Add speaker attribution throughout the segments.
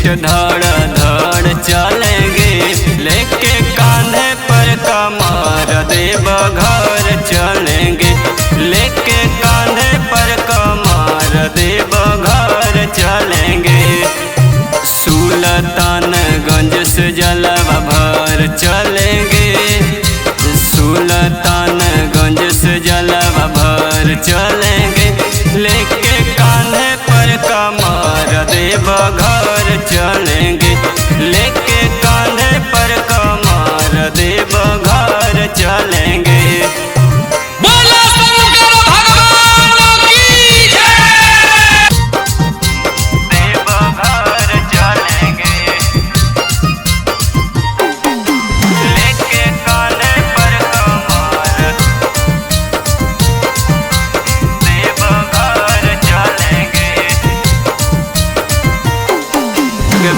Speaker 1: पेट धड़ धड़ चलेंगे, लेके कांधे पर कमर देव घर चलेंगे, लेके कांधे पर कमर देव घर चलेंगे। सुल्तानगंज से जलवा भर चलेंगे, सुल्तानगंज से जलवा भर चलेंगे, लेके कांधे पर कमर देव घर चलेंगे, लेके कांधे पर कमर देव घर चलेंगे।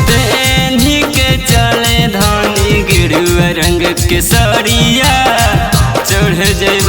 Speaker 1: पेन्ही के चले धानी गिरुआ रंग के सरिया, चढ़ जेब